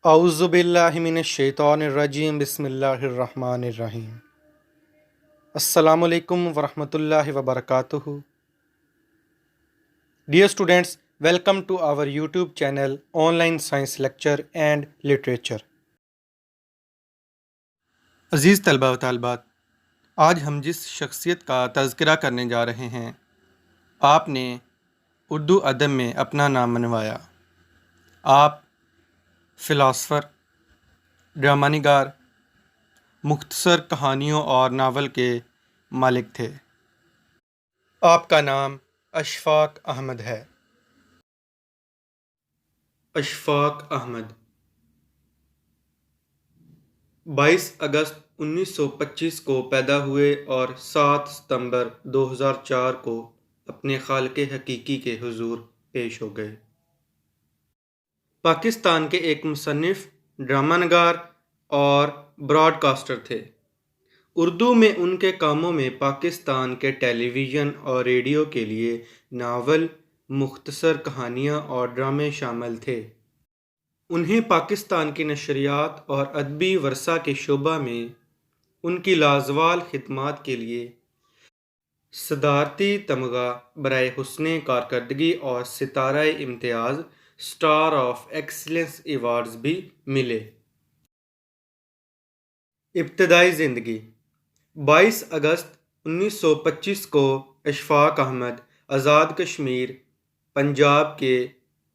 اعوذ باللہ من الشیطان الرجیم بسم اللہ الرحمن الرحیم۔ السلام علیکم ورحمۃ اللہ وبرکاتہ۔ Dear students, welcome to our YouTube channel online science lecture and literature. عزیز طلبہ و طالبات، آج ہم جس شخصیت کا تذکرہ کرنے جا رہے ہیں، آپ نے اردو ادب میں اپنا نام منوایا۔ آپ فلاسفر، ڈرامہ نگار، مختصر کہانیوں اور ناول کے مالک تھے۔ آپ کا نام اشفاق احمد ہے۔ اشفاق احمد 22 اگست 1925 کو پیدا ہوئے اور 7 ستمبر 2004 کو اپنے خالق حقیقی کے حضور پیش ہو گئے۔ پاکستان کے ایک مصنف، ڈرامہ نگار اور براڈ کاسٹر تھے۔ اردو میں ان کے کاموں میں پاکستان کے ٹیلی ویژن اور ریڈیو کے لیے ناول، مختصر کہانیاں اور ڈرامے شامل تھے۔ انہیں پاکستان کی نشریات اور ادبی ورثہ کے شعبہ میں ان کی لازوال خدمات کے لیے صدارتی تمغہ برائے حسن کارکردگی اور ستارہ امتیاز اسٹار آف ایکسیلنس ایوارڈز بھی ملے۔ ابتدائی زندگی 22 اگست 1925 کو اشفاق احمد آزاد کشمیر، پنجاب کے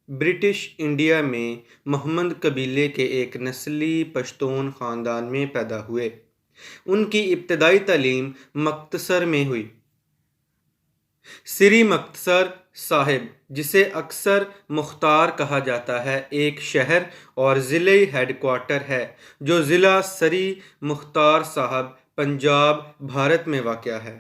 برٹش انڈیا میں محمد قبیلے کے ایک نسلی پشتون خاندان میں پیدا ہوئے۔ ان کی ابتدائی تعلیم مختصر میں ہوئی۔ سری مختصر صاحب، جسے اکثر مختار کہا جاتا ہے، ایک شہر اور ضلعی ہیڈ کوارٹر ہے جو ضلع سری مختار صاحب، پنجاب، بھارت میں واقع ہے۔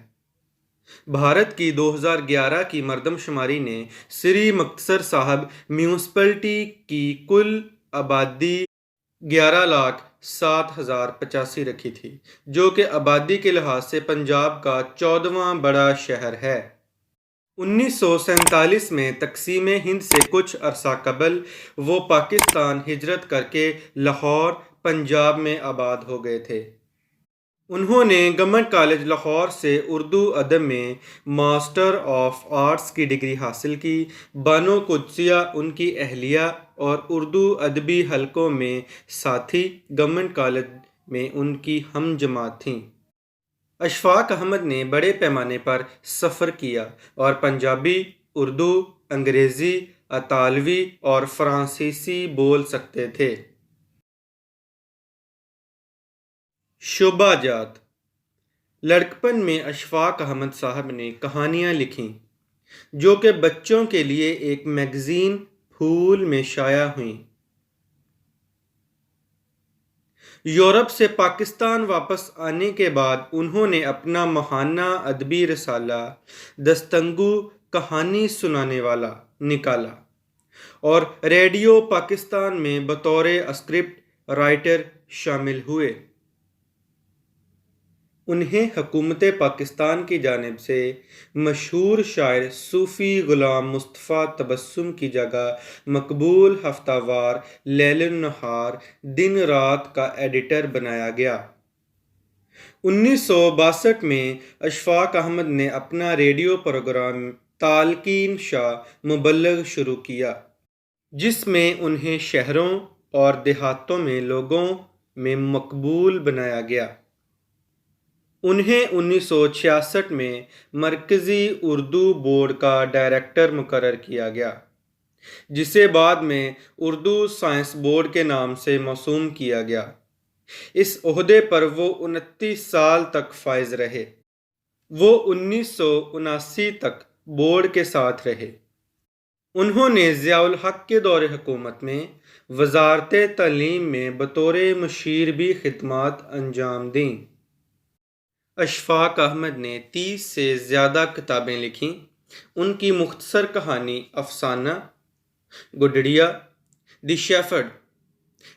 بھارت کی 2011 کی مردم شماری نے سری مختصر صاحب میونسپلٹی کی کل آبادی 11,07,085 رکھی تھی، جو کہ آبادی کے لحاظ سے پنجاب کا 14واں بڑا شہر ہے۔ 1947 میں تقسیم ہند سے کچھ عرصہ قبل وہ پاکستان ہجرت کر کے لاہور، پنجاب میں آباد ہو گئے تھے۔ انہوں نے گورنمنٹ کالج لاہور سے اردو ادب میں ماسٹر آف آرٹس کی ڈگری حاصل کی۔ بانو قدسیہ ان کی اہلیہ اور اردو ادبی حلقوں میں ساتھی گورنمنٹ کالج میں ان کی ہم جماعت تھیں۔ اشفاق احمد نے بڑے پیمانے پر سفر کیا اور پنجابی، اردو، انگریزی، اطالوی اور فرانسیسی بول سکتے تھے۔ شعبہ جات: لڑکپن میں اشفاق احمد صاحب نے کہانیاں لکھیں جو کہ بچوں کے لیے ایک میگزین پھول میں شائع ہوئیں۔ یورپ سے پاکستان واپس آنے کے بعد انہوں نے اپنا ماہانہ ادبی رسالہ دستنگو کہانی سنانے والا نکالا اور ریڈیو پاکستان میں بطور اسکرپٹ رائٹر شامل ہوئے۔ انہیں حکومت پاکستان کی جانب سے مشہور شاعر صوفی غلام مصطفیٰ تبسم کی جگہ مقبول ہفتہ وار لیل النہار دن رات کا ایڈیٹر بنایا گیا۔ 1962 میں اشفاق احمد نے اپنا ریڈیو پروگرام تالقین شاہ مبلغ شروع کیا، جس میں انہیں شہروں اور دیہاتوں میں لوگوں میں مقبول بنایا گیا۔ انہیں 1966 میں مرکزی اردو بورڈ کا ڈائریکٹر مقرر کیا گیا، جسے بعد میں اردو سائنس بورڈ کے نام سے موسوم کیا گیا۔ اس عہدے پر وہ 29 سال تک فائز رہے۔ وہ 1979 تک بورڈ کے ساتھ رہے۔ انہوں نے ضیاء الحق کے دور حکومت میں وزارت تعلیم میں بطور مشیر بھی خدمات انجام دیں۔ اشفاق احمد نے 30 سے زیادہ کتابیں لکھیں۔ ان کی مختصر کہانی افسانہ گڈریا دی شیفرڈ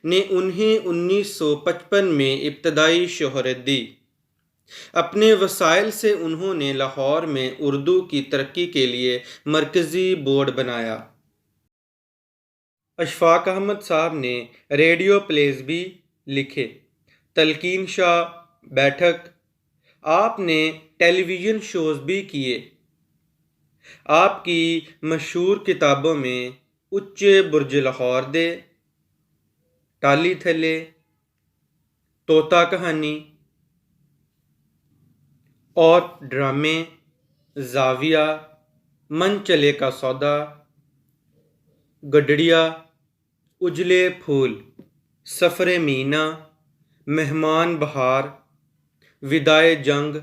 نے انہیں 1955 میں ابتدائی شہرت دی۔ اپنے وسائل سے انہوں نے لاہور میں اردو کی ترقی کے لیے مرکزی بورڈ بنایا۔ اشفاق احمد صاحب نے ریڈیو پلیز بھی لکھے، تلقین شاہ بیٹھک، آپ نے ٹیلی ویژن شوز بھی کیے۔ آپ کی مشہور کتابوں میں اچے برج لاہور دے، ٹالی تھلے، طوطا کہانی اور ڈرامے، زاویہ، من چلے کا سودا، گڈڑیا، اجلے پھول، سفر مینا، مہمان بہار، ودائے جنگ،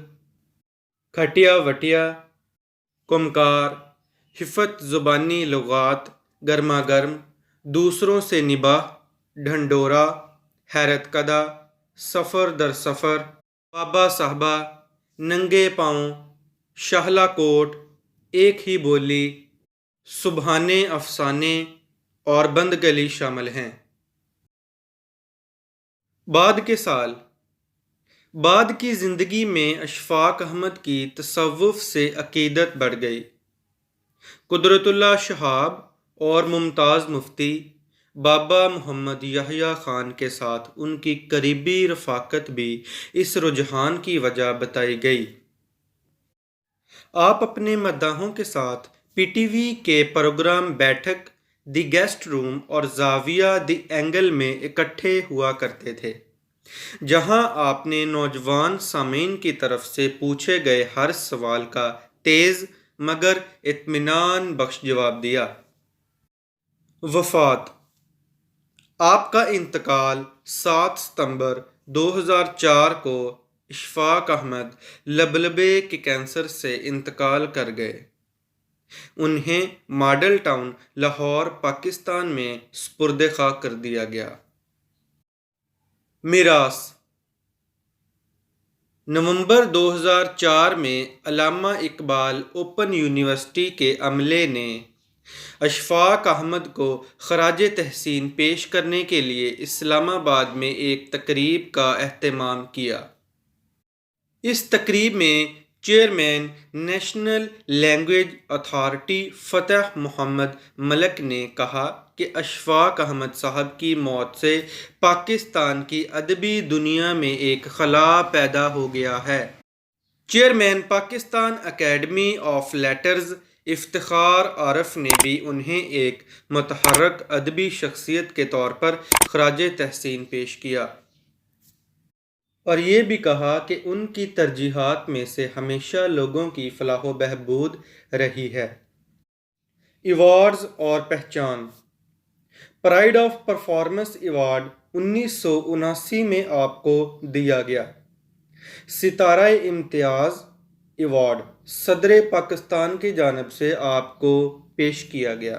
کھٹیا وٹیا، کمکار، حفت زبانی لغات، گرما گرم، دوسروں سے نباہ، ڈھنڈورا، حیرت کدہ، سفر در سفر، بابا صاحبہ، ننگے پاؤں، شہلا کوٹ، ایک ہی بولی، سبحانے افسانے اور بند گلی شامل ہیں۔ بعد کے سال، بعد کی زندگی میں اشفاق احمد کی تصوف سے عقیدت بڑھ گئی۔ قدرت اللہ شہاب اور ممتاز مفتی بابا محمد یحییٰ خان کے ساتھ ان کی قریبی رفاقت بھی اس رجحان کی وجہ بتائی گئی۔ آپ اپنے مداحوں کے ساتھ پی ٹی وی کے پروگرام بیٹھک، دی گیسٹ روم اور زاویہ دی اینگل میں اکٹھے ہوا کرتے تھے، جہاں آپ نے نوجوان سامعین کی طرف سے پوچھے گئے ہر سوال کا تیز مگر اطمینان بخش جواب دیا۔ وفات: آپ کا انتقال 7 ستمبر 2004 کو اشفاق احمد لبلبے کے کینسر سے انتقال کر گئے۔ انہیں ماڈل ٹاؤن لاہور پاکستان میں سپرد خاک کر دیا گیا۔ میراث: نومبر 2004 میں علامہ اقبال اوپن یونیورسٹی کے عملے نے اشفاق احمد کو خراج تحسین پیش کرنے کے لیے اسلام آباد میں ایک تقریب کا اہتمام کیا۔ اس تقریب میں chairman national language authority Fateh Muhammad ملک نے کہا کہ اشفاق احمد صاحب کی موت سے پاکستان کی ادبی دنیا میں ایک خلا پیدا ہو گیا ہے۔ Chairman Pakistan academy of letters Iftikhar Arif نے بھی انہیں ایک متحرک ادبی شخصیت کے طور پر خراج تحسین پیش کیا، اور یہ بھی کہا کہ ان کی ترجیحات میں سے ہمیشہ لوگوں کی فلاح و بہبود رہی ہے۔ ایوارڈز اور پہچان: پرائڈ آف پرفارمنس ایوارڈ 1979 میں آپ کو دیا گیا۔ ستارہ امتیاز ایوارڈ صدر پاکستان کی جانب سے آپ کو پیش کیا گیا۔